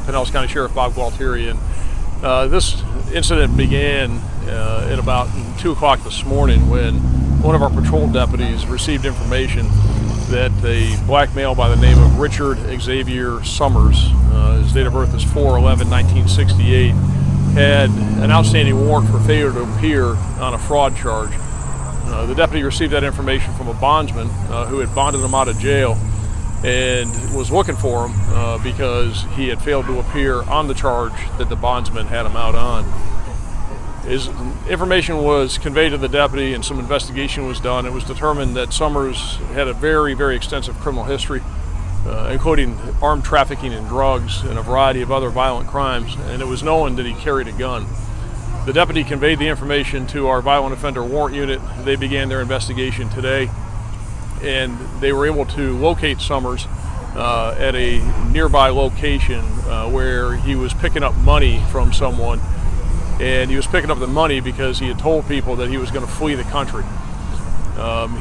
Pinellas County Sheriff Bob Gualtieri, and this incident began at about 2 o'clock this morning when one of our patrol deputies received information that a black male by the name of Richard Xavier Summers, his date of birth is 4/11/1968, had an outstanding warrant for failure to appear on a fraud charge. The deputy received that information from a bondsman who had bonded him out of jail and was looking for him because he had failed to appear on the charge that the bondsman had him out on. His information was conveyed to the deputy and some investigation was done. It was determined that Summers had a very, very extensive criminal history, including armed trafficking and drugs and a variety of other violent crimes, and it was known that he carried a gun. The deputy conveyed the information to our violent offender warrant unit. They began their investigation today, and they were able to locate Summers at a nearby location where he was picking up money from someone, and he was picking up the money because he had told people that he was going to flee the country.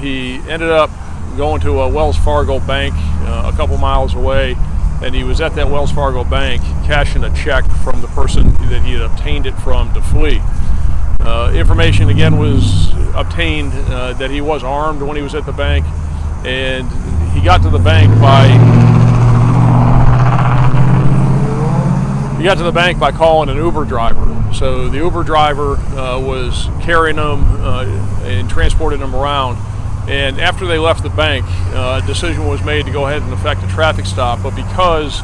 He ended up going to a Wells Fargo bank a couple miles away, and he was at that Wells Fargo bank cashing a check from the person that he had obtained it from to flee. Information again was obtained that he was armed when he was at the bank, and he got to the bank by calling an Uber driver. So the Uber driver was carrying him and transporting him around. And after they left the bank, a decision was made to go ahead and effect a traffic stop. But because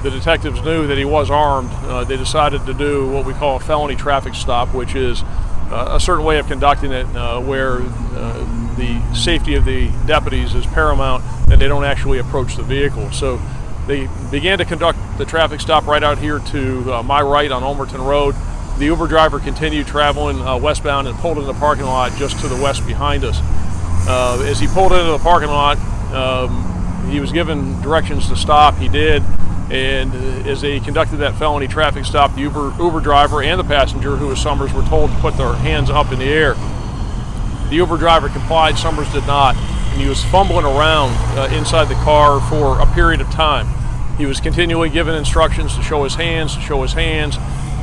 the detectives knew that he was armed, they decided to do what we call a felony traffic stop, which is a certain way of conducting it where the safety of the deputies is paramount and they don't actually approach the vehicle. So they began to conduct the traffic stop right out here to my right on Ulmerton Road. The Uber driver continued traveling westbound and pulled into the parking lot just to the west behind us. As he pulled into the parking lot, he was given directions to stop. He did, and as they conducted that felony traffic stop, the Uber driver and the passenger, who was Summers, were told to put their hands up in the air. The Uber driver complied, Summers did not, and he was fumbling around inside the car for a period of time. He was continually given instructions to show his hands,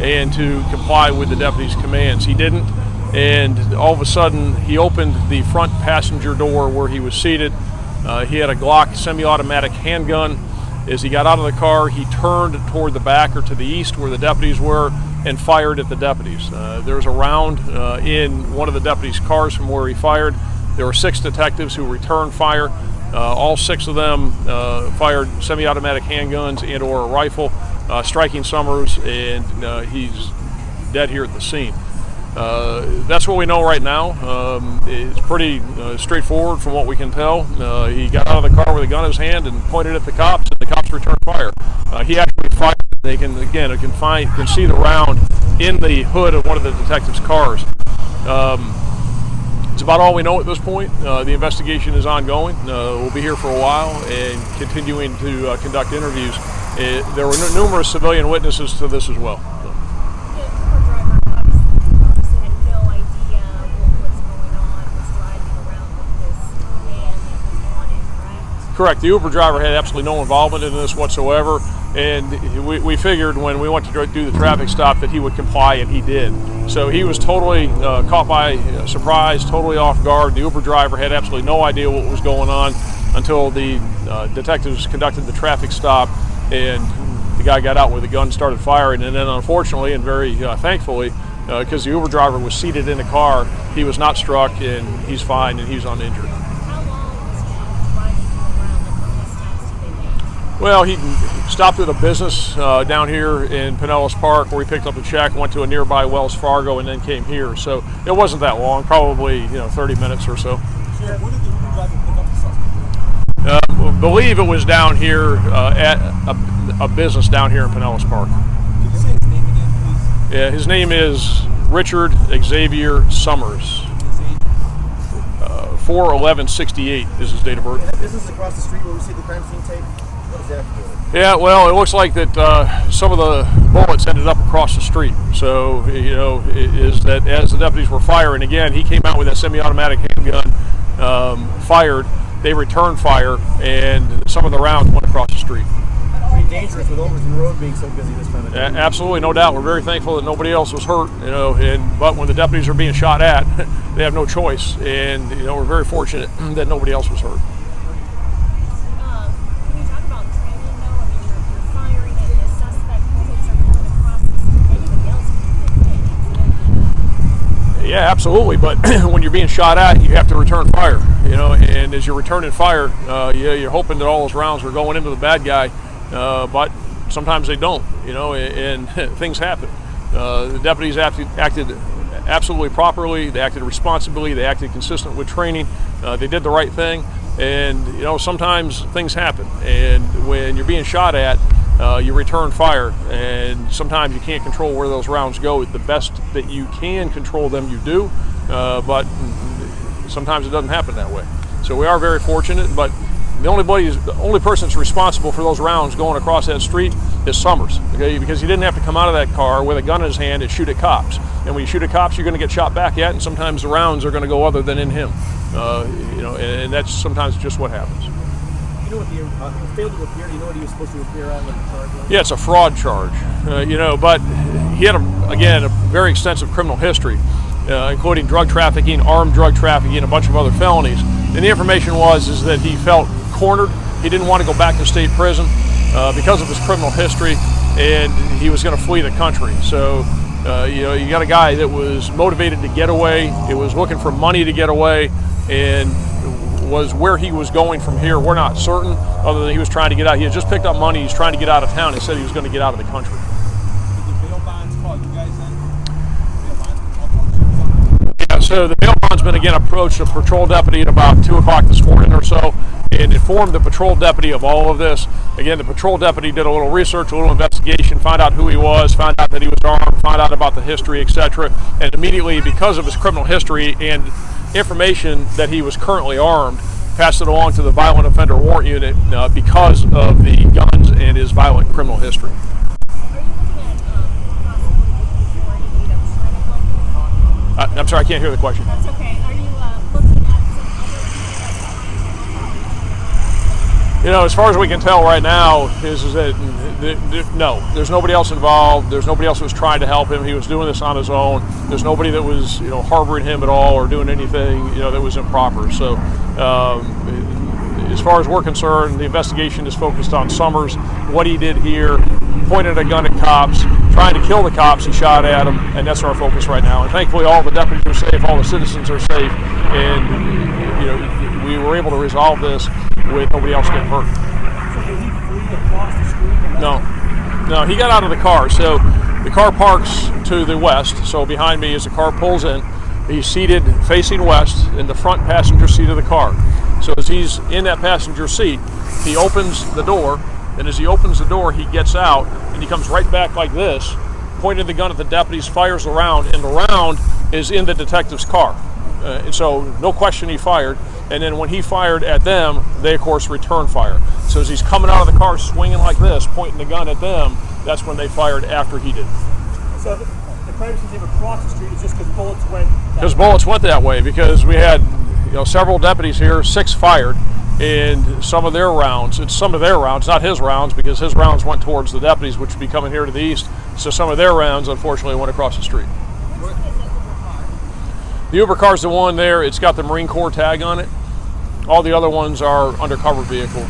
and to comply with the deputy's commands. He didn't, and all of a sudden he opened the front passenger door where he was seated. He had a Glock semi-automatic handgun. As he got out of the car, he turned toward the back or to the east where the deputies were and fired at the deputies. There was a round in one of the deputies' cars from where he fired. There were 6 detectives who returned fire. All 6 of them fired semi-automatic handguns and or a rifle, striking Summers, and he's dead here at the scene. That's what we know right now. It's pretty straightforward from what we can tell. He got out of the car with a gun in his hand and pointed at the cops, and the cops returned fire. He actually fired. They can see the round in the hood of one of the detectives' cars. It's about all we know at this point. The investigation is ongoing. We'll be here for a while and continuing to conduct interviews. There were numerous civilian witnesses to this as well. Correct. The Uber driver had absolutely no involvement in this whatsoever, and we figured when we went to do the traffic stop that he would comply, and he did. So he was totally caught by surprise, totally off guard. The Uber driver had absolutely no idea what was going on until the detectives conducted the traffic stop, and the guy got out with a gun and started firing. And then unfortunately, and very thankfully, because the Uber driver was seated in the car, he was not struck, and he's fine, and he's uninjured. Well, he stopped at a business down here in Pinellas Park where he picked up a check, went to a nearby Wells Fargo, and then came here. So it wasn't that long, probably 30 minutes or so. Where did the Uber driver pick up the suspect? I believe it was down here at a business down here in Pinellas Park. Can you say his name again, please? Yeah, his name is Richard Xavier Summers. 4/11/68 is his date of birth. And that business across the street where we see the crime scene tape? What is that for? Yeah, well, it looks like that some of the bullets ended up across the street. So, is that as the deputies were firing, again, he came out with that semi-automatic handgun, fired, they returned fire, and some of the rounds went across the street. He dangerous with Overton Road being so busy this time of day. Absolutely, no doubt. We're very thankful that nobody else was hurt, but when the deputies are being shot at, they have no choice, and we're very fortunate that nobody else was hurt. Can you talk about training, though? I mean, you're firing at a suspect, bullets are coming across the street. Anybody else can get hit. Yeah, absolutely, but when you're being shot at, you have to return fire, and as you're returning fire, you're hoping that all those rounds are going into the bad guy, but sometimes they don't, and things happen. The deputies acted absolutely properly, they acted responsibly, they acted consistent with training, they did the right thing, and sometimes things happen, and when you're being shot at, you return fire, and sometimes you can't control where those rounds go. The best that you can control them, you do, but sometimes it doesn't happen that way. So we are very fortunate, but the only person that's responsible for those rounds going across that street is Summers, okay? Because he didn't have to come out of that car with a gun in his hand and shoot at cops. And when you shoot at cops, you're going to get shot back at, and sometimes the rounds are going to go other than in him. And that's sometimes just what happens. You know what he failed to appear? Do you know what he was supposed to appear on, what the charge was? Yeah, it's a fraud charge, but he had, a very extensive criminal history, including drug trafficking, armed drug trafficking, a bunch of other felonies. And the information is that he felt cornered. He didn't want to go back to state prison because of his criminal history, and he was going to flee the country. So, you got a guy that was motivated to get away. It was looking for money to get away, and was where he was going from here, we're not certain, other than he was trying to get out. He had just picked up money. He's trying to get out of town. He said he was going to get out of the country. Did the bail bonds call you guys in? Yeah, so the bail bondsman again approached a patrol deputy at about 2 o'clock this morning or so and informed the patrol deputy of all of this. Again, the patrol deputy did a little research, a little investigation, found out who he was, found out that he was armed, found out about the history, etc. And immediately, because of his criminal history and information that he was currently armed, passed it along to the Violent Offender Warrant Unit because of the guns and his violent criminal history. Are you looking at possibly before you need a training? I'm sorry, I can't hear the question. That's okay. Are you looking at some other As far as we can tell right now, is that no, there's nobody else involved. There's nobody else who was trying to help him. He was doing this on his own. There's nobody that was, harboring him at all or doing anything, that was improper. So, as far as we're concerned, the investigation is focused on Summers, what he did here, pointed a gun at cops, trying to kill the cops. He shot at them, and that's our focus right now. And thankfully, all the deputies are safe, all the citizens are safe, and we were able to resolve this with nobody else getting hurt. So did he flee across the street? No, he got out of the car. So the car parks to the west. So behind me, as the car pulls in, he's seated facing west in the front passenger seat of the car. So as he's in that passenger seat, he opens the door, and as he opens the door, he gets out, and he comes right back like this, pointing the gun at the deputies, fires the round, and the round is in the detective's car. And so no question he fired. And then when he fired at them, they of course returned fire. So as he's coming out of the car swinging like this, pointing the gun at them, that's when they fired after he did. So the crime scene came across the street is just because bullets went that way? Because bullets went that way, because we had several deputies here, 6 fired, and some of their rounds, not his rounds, because his rounds went towards the deputies, which would be coming here to the east. So some of their rounds, unfortunately, went across the street. The Uber car's the one there. It's got the Marine Corps tag on it. All the other ones are undercover vehicles.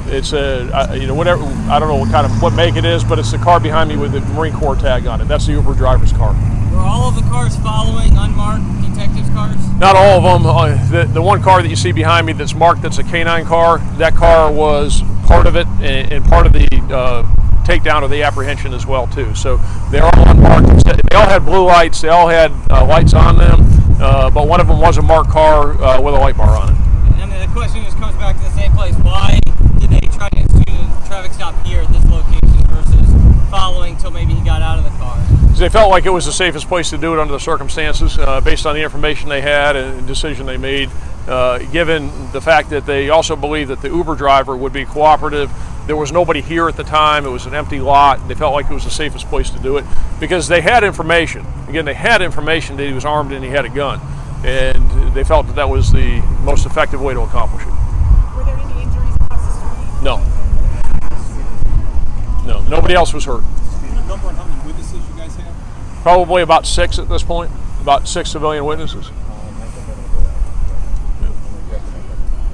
It's whatever. I don't know what make it is, but it's the car behind me with the Marine Corps tag on it. That's the Uber driver's car. Were all of the cars following unmarked detectives' cars? Not all of them. The one car that you see behind me that's marked, that's a K9 car. That car was part of it and part of the takedown of the apprehension as well too. So they're all unmarked. They all had blue lights. They all had lights on them, but one of them was a marked car with a light bar on it. And the question just comes back to the same place. Why did they try to institute a traffic stop here at this location versus following till maybe he got out of the car? They felt like it was the safest place to do it under the circumstances, based on the information they had and the decision they made, given the fact that they also believed that the Uber driver would be cooperative. There was nobody here at the time. It was an empty lot. They felt like it was the safest place to do it because they had information. Again, they had information that he was armed and he had a gun, and they felt that that was the most effective way to accomplish it. Were there any injuries across the street? No. Nobody else was hurt. Number on how many witnesses you guys have? Probably about 6 at this point. About 6 civilian witnesses.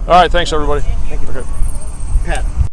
All right, thanks everybody. Thank you. Okay. Pat.